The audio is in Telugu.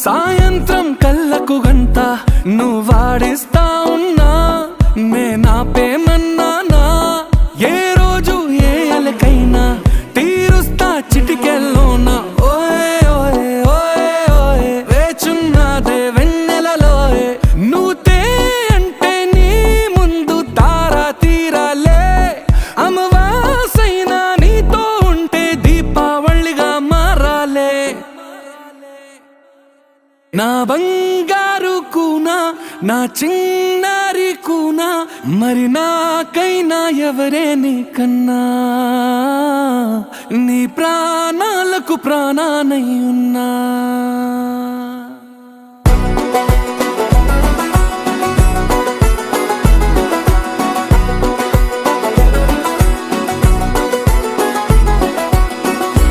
సాయంత్రం కళ్ళకు గంట నువ్వు వాడిస్తా ఉన్నా నేనాపేమన్నానా ఏ రోజు ఏ అలకైనా తీరుస్తా చిటికెల్లోనా ఓయే ఓయే ఓయే ఓయే వేచున్నదే వెన్నెలలోయే నువ్వుతే అంటే నీ ముందు తారా తీరాలే అమవాసైనా నీతో ఉంటే దీపావళిగా మారాలే నా బంగారు కూనా నా చిన్నారి కూనా మరి నాకైనా ఎవరే నీకన్నా నీ ప్రాణాలకు ప్రాణానై ఉన్నా